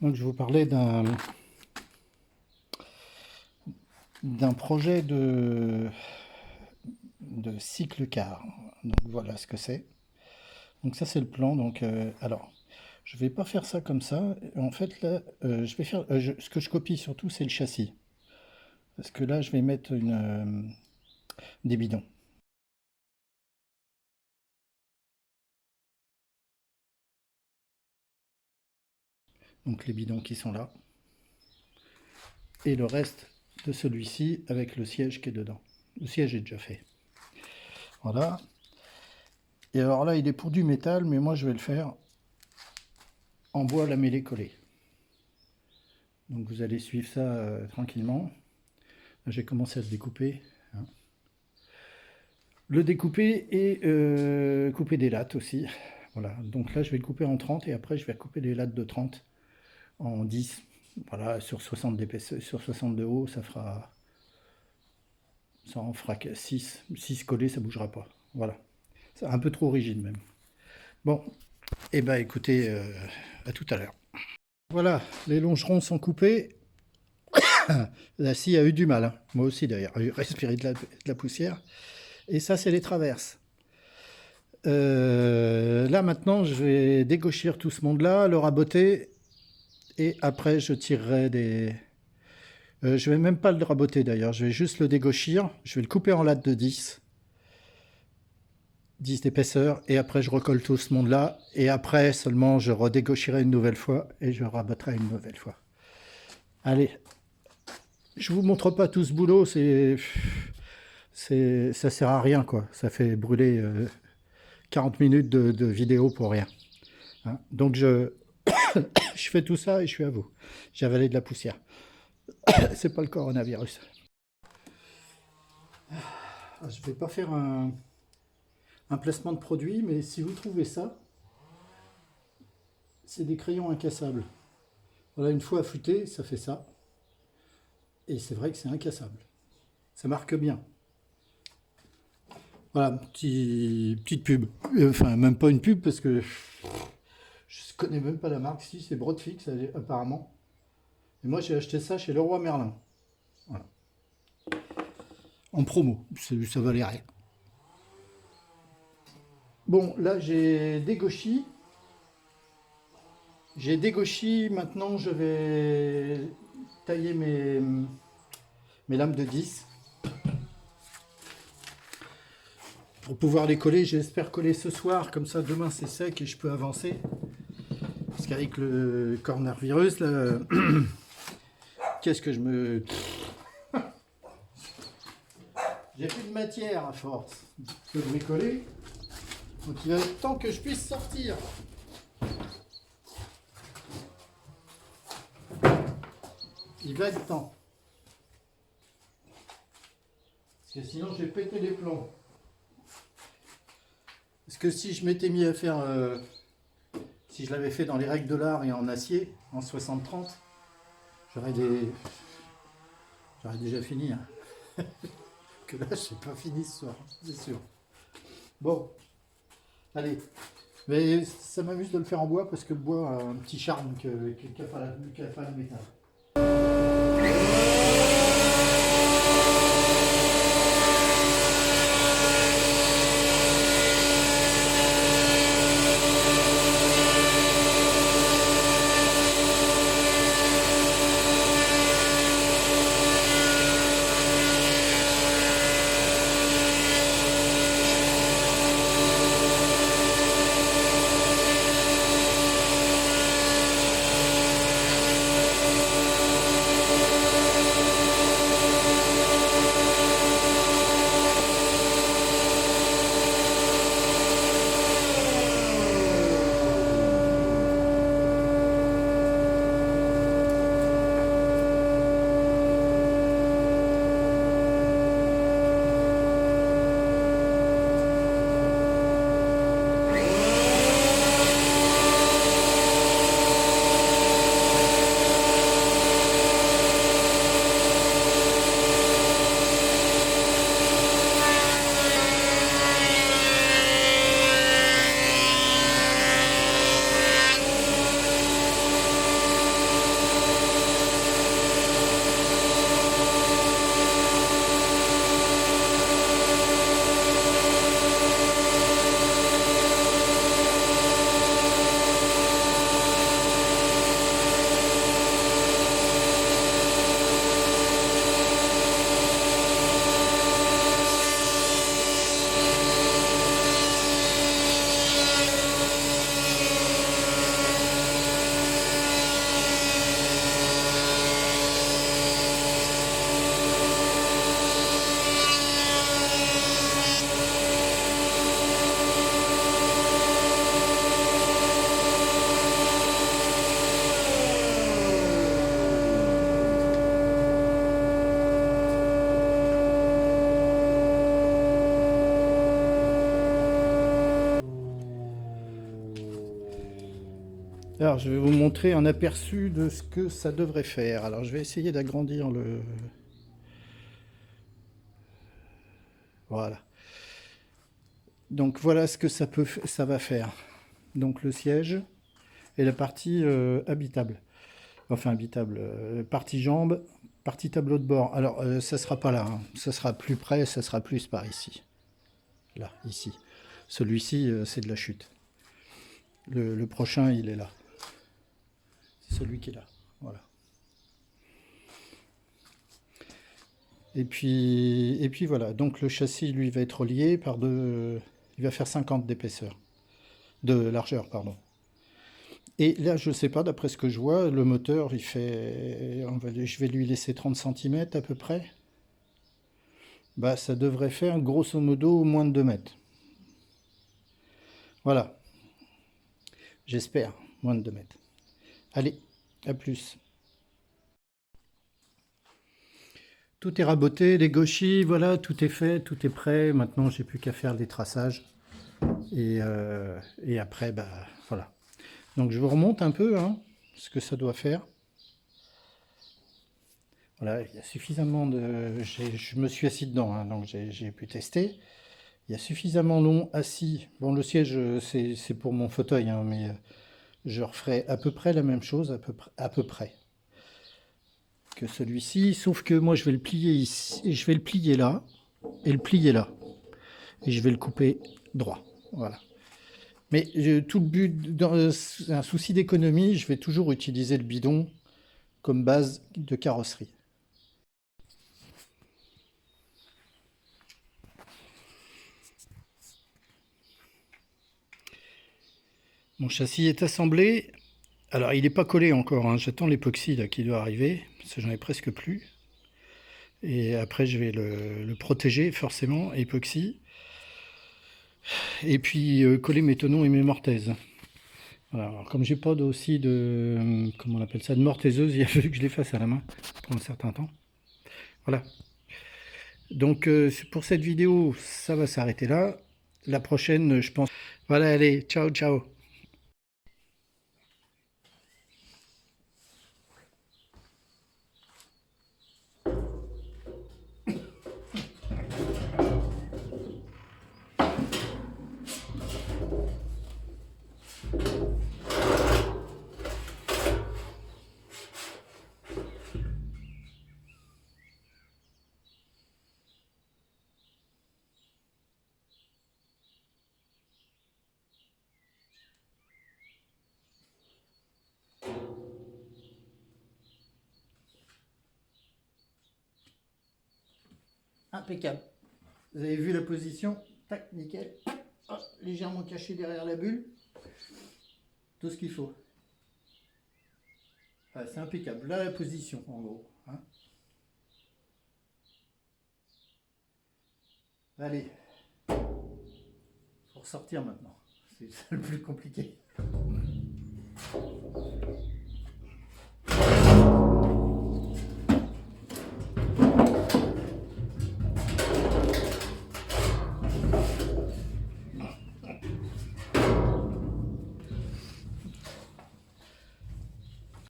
Donc je vous parlais d'un projet de cycle car. Donc voilà ce que c'est. Donc ça c'est le plan. Donc alors je vais pas faire ça comme ça. En fait là je vais faire ce que je copie surtout c'est le châssis. Parce que là je vais mettre des bidons. Donc les bidons qui sont là. Et le reste de celui-ci avec le siège qui est dedans. Le siège est déjà fait. Voilà. Et alors là, il est pour du métal, mais moi je vais le faire en bois lamellé collé. Donc vous allez suivre ça tranquillement. J'ai commencé à le découper. Hein. Le découper et couper des lattes aussi. Voilà. Donc là, je vais le couper en 30 et après, je vais couper des lattes de 30 en 10. Voilà, sur 60 d'épaisseur, sur 60 de haut, ça en fera 6. 6 collés, ça bougera pas. Voilà. C'est un peu trop rigide même. Bon, et ben écoutez, à tout à l'heure. Voilà, les longerons sont coupés. La scie a eu du mal, hein. Moi aussi d'ailleurs, j'ai respiré de la poussière. Et ça, c'est les traverses. Là maintenant, je vais dégauchir tout ce monde-là, le raboter, et après je tirerai des... je vais même pas le raboter d'ailleurs, je vais juste le dégauchir, je vais le couper en lattes de 10 d'épaisseur, et après je recolle tout ce monde-là, et après seulement je redégauchirai une nouvelle fois, et je raboterai une nouvelle fois. Allez, je vous montre pas tout ce boulot, ça sert à rien quoi, ça fait brûler 40 minutes de vidéo pour rien. Hein. Donc je fais tout ça et je suis à vous. J'ai avalé de la poussière. C'est pas le coronavirus. Je vais pas faire un placement de produit, mais si vous trouvez ça, c'est des crayons incassables. Voilà, une fois affûté, ça fait ça. Et c'est vrai que c'est incassable. Ça marque bien. Voilà, petite pub. Enfin, même pas une pub parce que je connais même pas la marque. Si, c'est Broadfix apparemment. Et moi, j'ai acheté ça chez Leroy Merlin. Voilà. En promo, ça valait rien. Bon, là, j'ai dégauchi. Maintenant je vais tailler mes lames de 10. Pour pouvoir les coller, j'espère coller ce soir, comme ça demain c'est sec et je peux avancer. Parce qu'avec le coronavirus, là, qu'est-ce que je me... J'ai plus de matière à force de bricoler. Donc il va être temps que je puisse sortir. Il va être temps. Parce que sinon je vais péter les plombs. Parce que si je m'étais mis à faire... si je l'avais fait dans les règles de l'art et en acier, en 60-30, j'aurais déjà fini. Hein. Que là, je n'ai pas fini ce soir, c'est sûr. Bon, allez. Mais ça m'amuse de le faire en bois parce que le bois a un petit charme qu'a pas le métal. Alors, je vais vous montrer un aperçu de ce que ça devrait faire. Alors, je vais essayer d'agrandir le... Voilà. Donc, voilà ce que ça va faire. Donc, le siège et la partie habitable. Enfin, habitable. Partie jambes, partie tableau de bord. Alors, ça sera pas là, hein. Ça sera plus près, ça sera plus par ici. Là, ici. Celui-ci, c'est de la chute. Le prochain, il est là. C'est celui qui est là. Voilà. Et puis voilà. Donc le châssis, lui, va être relié par deux... Il va faire 50 d'épaisseur. De largeur, pardon. Et là, je ne sais pas, d'après ce que je vois, le moteur, il fait... Je vais lui laisser 30 cm à peu près. Bah, ça devrait faire, grosso modo, moins de 2 mètres. Voilà. J'espère, moins de 2 mètres. Allez, à plus. Tout est raboté, les gauchis, voilà, tout est fait, tout est prêt. Maintenant, j'ai plus qu'à faire les traçages. Et après, bah, voilà. Donc, je vous remonte un peu, hein, ce que ça doit faire. Voilà, il y a suffisamment de... Je me suis assis dedans, hein, donc j'ai pu tester. Il y a suffisamment long assis. Bon, le siège, c'est pour mon fauteuil, hein, mais je referai à peu près la même chose, à peu près que celui-ci, sauf que moi, je vais le plier ici, et je vais le plier là, et le plier là. Et je vais le couper droit. Voilà. Mais tout le but, dans un souci d'économie, je vais toujours utiliser le bidon comme base de carrosserie. Mon châssis est assemblé. Alors, il n'est pas collé encore, hein. J'attends l'époxy là qui doit arriver, parce que j'en ai presque plus. Et après, je vais le protéger, forcément, époxy. Et puis, coller mes tenons et mes mortaises. Voilà. Alors, comme j'ai pas aussi de, comment on appelle ça, de mortaiseuse, il a fallu que je les fasse à la main pour un certain temps. Voilà. Donc, pour cette vidéo, ça va s'arrêter là. La prochaine, je pense... Voilà, allez, ciao, ciao. Impeccable. Vous avez vu la position? Tac, nickel. Oh, légèrement caché derrière la bulle. Tout ce qu'il faut. Enfin, c'est impeccable. Là, la position, en gros, hein. Allez, faut ressortir maintenant. C'est ça le plus compliqué.